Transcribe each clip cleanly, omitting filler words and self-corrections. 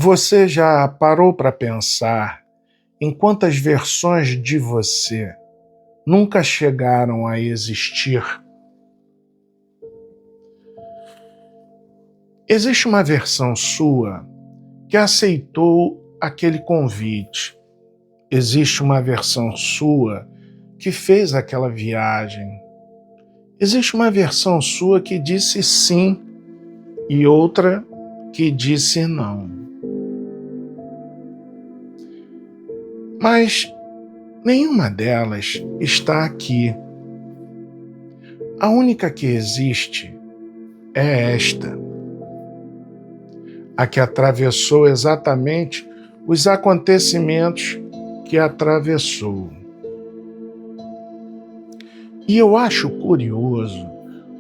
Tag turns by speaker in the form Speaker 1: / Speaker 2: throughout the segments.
Speaker 1: Você já parou para pensar em quantas versões de você nunca chegaram a existir? Existe uma versão sua que aceitou aquele convite. Existe uma versão sua que fez aquela viagem. Existe uma versão sua que disse sim e outra que disse não. Mas nenhuma delas está aqui. A única que existe é esta, a que atravessou exatamente os acontecimentos que atravessou. E eu acho curioso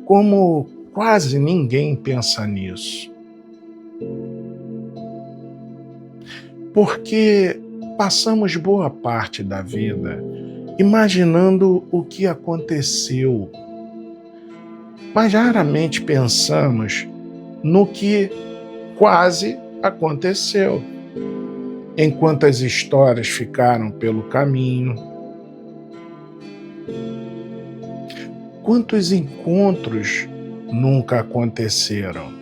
Speaker 1: como quase ninguém pensa nisso. Porque passamos boa parte da vida imaginando o que aconteceu, mas raramente pensamos no que quase aconteceu. Em quantas histórias ficaram pelo caminho, quantos encontros nunca aconteceram,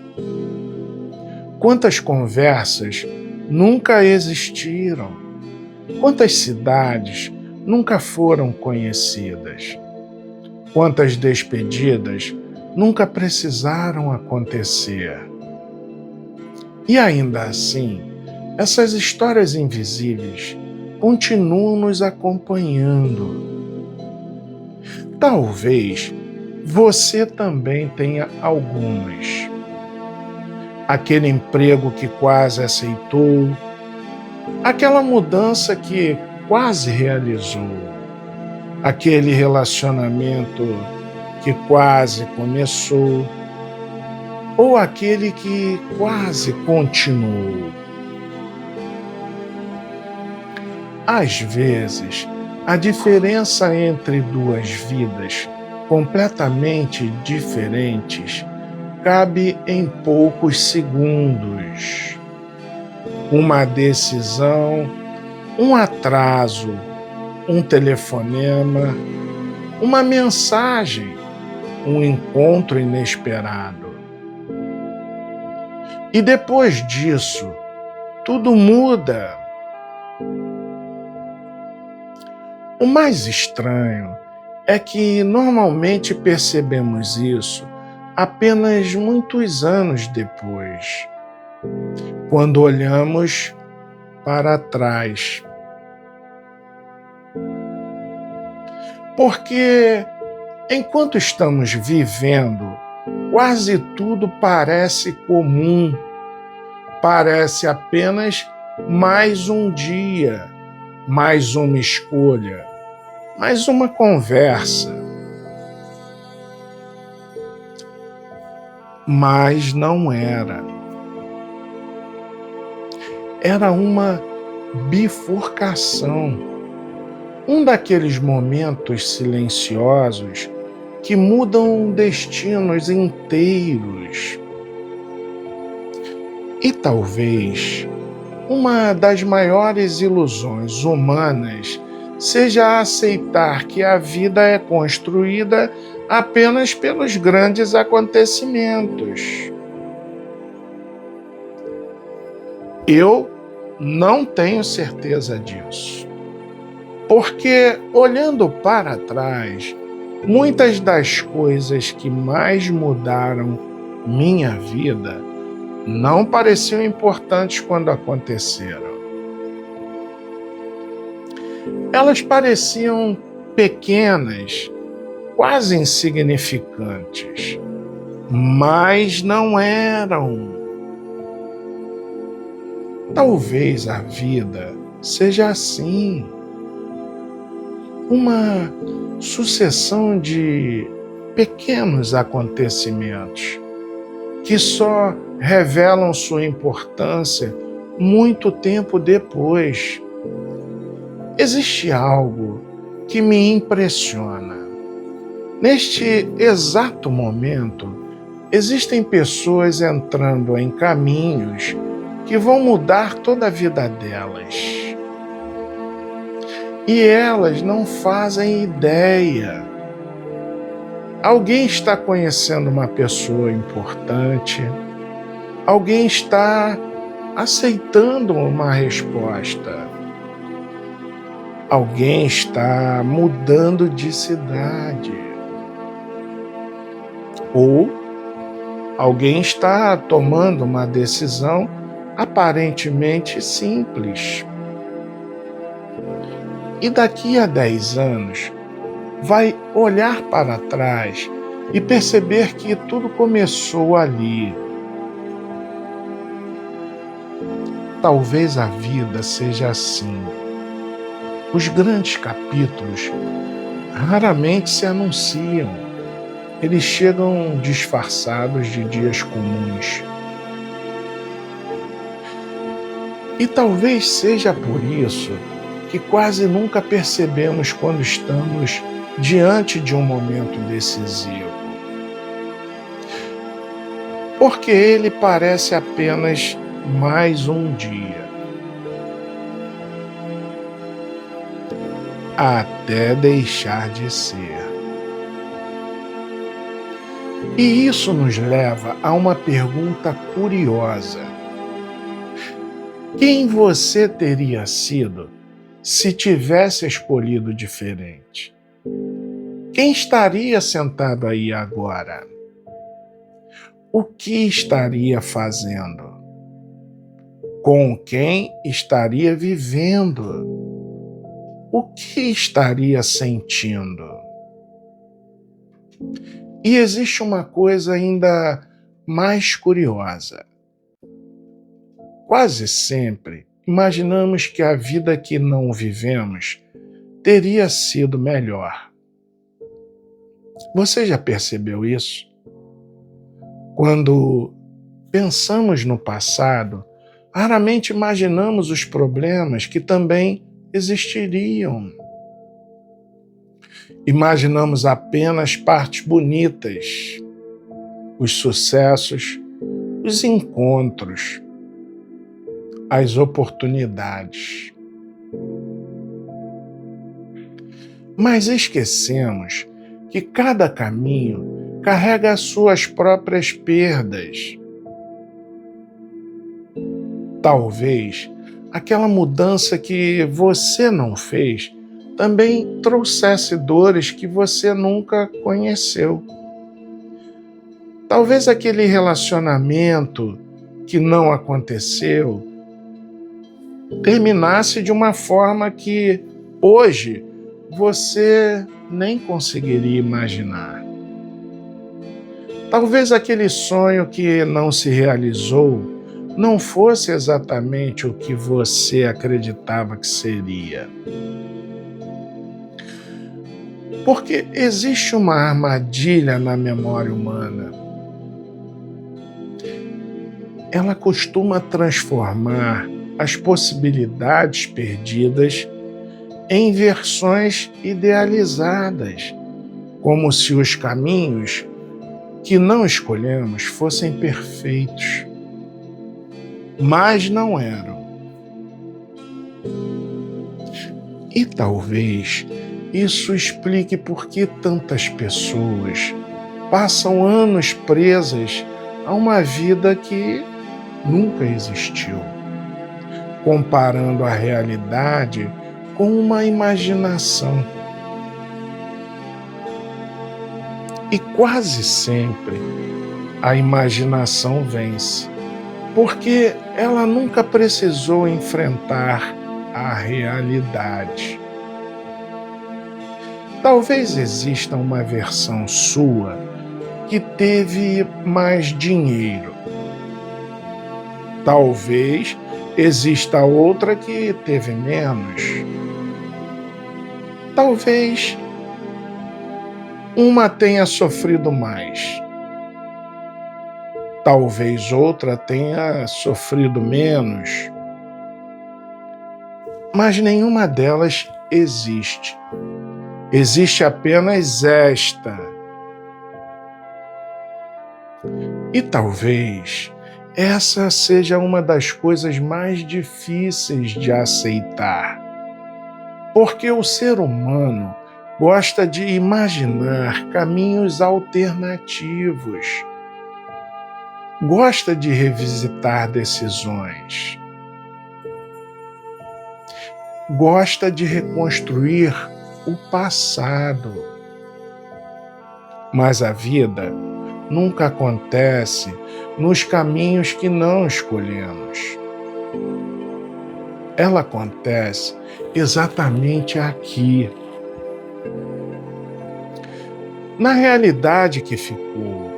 Speaker 1: quantas conversas nunca existiram, quantas cidades nunca foram conhecidas, quantas despedidas nunca precisaram acontecer. E ainda assim, essas histórias invisíveis continuam nos acompanhando. Talvez você também tenha algumas. Aquele emprego que quase aceitou, aquela mudança que quase realizou, aquele relacionamento que quase começou, ou aquele que quase continuou. Às vezes, a diferença entre duas vidas completamente diferentes cabe em poucos segundos. Uma decisão, um atraso, um telefonema, uma mensagem, um encontro inesperado. E depois disso, tudo muda. O mais estranho é que normalmente percebemos isso apenas muitos anos depois, quando olhamos para trás. Porque enquanto estamos vivendo, quase tudo parece comum, parece apenas mais um dia, mais uma escolha, mais uma conversa. Mas não era. Era uma bifurcação, um daqueles momentos silenciosos que mudam destinos inteiros. E talvez uma das maiores ilusões humanas seja aceitar que a vida é construída apenas pelos grandes acontecimentos. Eu não tenho certeza disso, porque olhando para trás, muitas das coisas que mais mudaram minha vida não pareciam importantes quando aconteceram. Elas pareciam pequenas, quase insignificantes, mas não eram. Talvez a vida seja assim, uma sucessão de pequenos acontecimentos que só revelam sua importância muito tempo depois. Existe algo que me impressiona. Neste exato momento, existem pessoas entrando em caminhos que vão mudar toda a vida delas. E elas não fazem ideia. Alguém está conhecendo uma pessoa importante, alguém está aceitando uma resposta, alguém está mudando de cidade, ou alguém está tomando uma decisão aparentemente simples. E daqui a 10 anos, vai olhar para trás e perceber que tudo começou ali. Talvez a vida seja assim. Os grandes capítulos raramente se anunciam. Eles chegam disfarçados de dias comuns. E talvez seja por isso que quase nunca percebemos quando estamos diante de um momento decisivo. Porque ele parece apenas mais um dia. Até deixar de ser. E isso nos leva a uma pergunta curiosa. Quem você teria sido se tivesse escolhido diferente? Quem estaria sentado aí agora? O que estaria fazendo? Com quem estaria vivendo? O que estaria sentindo? E existe uma coisa ainda mais curiosa. Quase sempre imaginamos que a vida que não vivemos teria sido melhor. Você já percebeu isso? Quando pensamos no passado, raramente imaginamos os problemas que também existiriam. Imaginamos apenas partes bonitas, os sucessos, os encontros, as oportunidades. Mas esquecemos que cada caminho carrega as suas próprias perdas. Talvez aquela mudança que você não fez também trouxesse dores que você nunca conheceu. Talvez aquele relacionamento que não aconteceu terminasse de uma forma que hoje você nem conseguiria imaginar. Talvez aquele sonho que não se realizou não fosse exatamente o que você acreditava que seria. Porque existe uma armadilha na memória humana. Ela costuma transformar as possibilidades perdidas em versões idealizadas, como se os caminhos que não escolhemos fossem perfeitos, mas não eram. E talvez isso explique por que tantas pessoas passam anos presas a uma vida que nunca existiu, comparando a realidade com uma imaginação. E quase sempre a imaginação vence, porque ela nunca precisou enfrentar a realidade. Talvez exista uma versão sua que teve mais dinheiro. Talvez exista outra que teve menos. Talvez uma tenha sofrido mais. Talvez outra tenha sofrido menos. Mas nenhuma delas existe. Existe apenas esta. E talvez essa seja uma das coisas mais difíceis de aceitar. Porque o ser humano gosta de imaginar caminhos alternativos, gosta de revisitar decisões, gosta de reconstruir o passado. Mas a vida nunca acontece nos caminhos que não escolhemos. Ela acontece exatamente aqui, na realidade que ficou.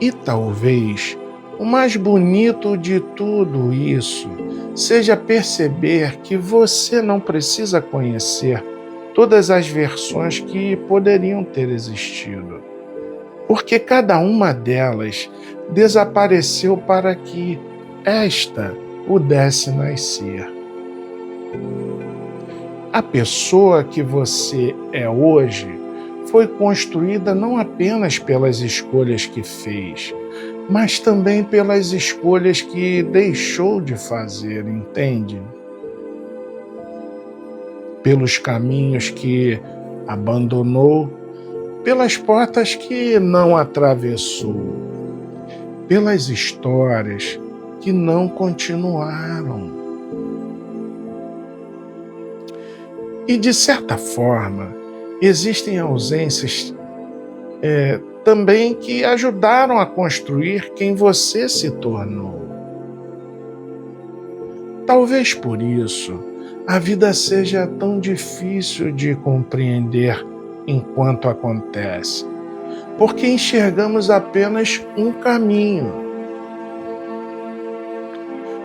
Speaker 1: E talvez o mais bonito de tudo isso seja perceber que você não precisa conhecer todas as versões que poderiam ter existido, porque cada uma delas desapareceu para que esta pudesse nascer. A pessoa que você é hoje foi construída não apenas pelas escolhas que fez, mas também pelas escolhas que deixou de fazer, entende? Pelos caminhos que abandonou, pelas portas que não atravessou, pelas histórias que não continuaram. E, de certa forma, existem ausências também que ajudaram a construir quem você se tornou. Talvez por isso a vida seja tão difícil de compreender enquanto acontece, porque enxergamos apenas um caminho.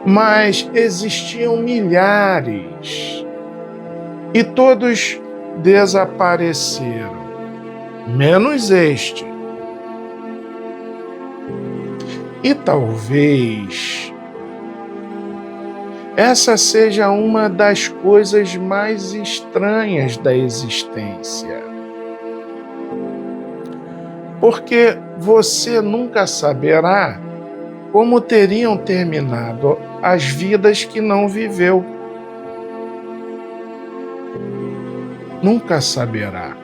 Speaker 1: Mas existiam milhares e todos desapareceram, menos este. E talvez essa seja uma das coisas mais estranhas da existência. Porque você nunca saberá como teriam terminado as vidas que não viveu. Nunca saberá.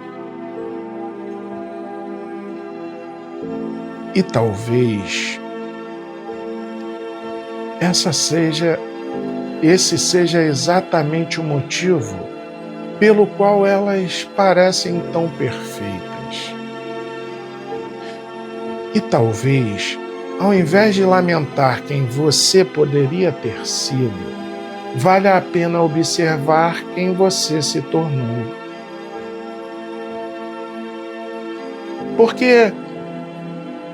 Speaker 1: E talvez esse seja exatamente o motivo pelo qual elas parecem tão perfeitas. E talvez, ao invés de lamentar quem você poderia ter sido, valha a pena observar quem você se tornou. Porque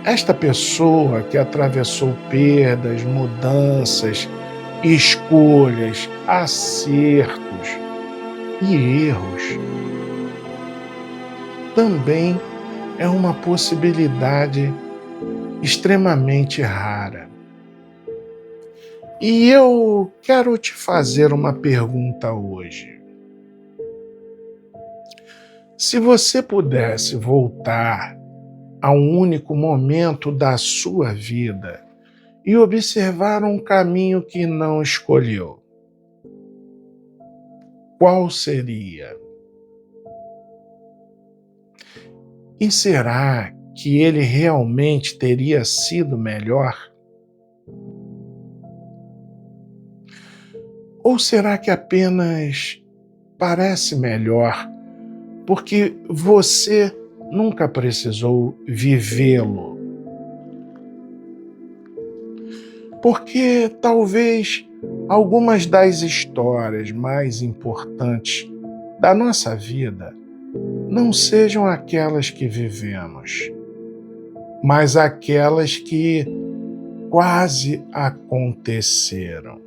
Speaker 1: esta pessoa que atravessou perdas, mudanças, escolhas, acertos e erros, também é uma possibilidade extremamente rara. E eu quero te fazer uma pergunta hoje. Se você pudesse voltar a um único momento da sua vida e observar um caminho que não escolheu, qual seria? E será que ele realmente teria sido melhor? Ou será que apenas parece melhor porque você nunca precisou vivê-lo? Porque talvez algumas das histórias mais importantes da nossa vida não sejam aquelas que vivemos, mas aquelas que quase aconteceram.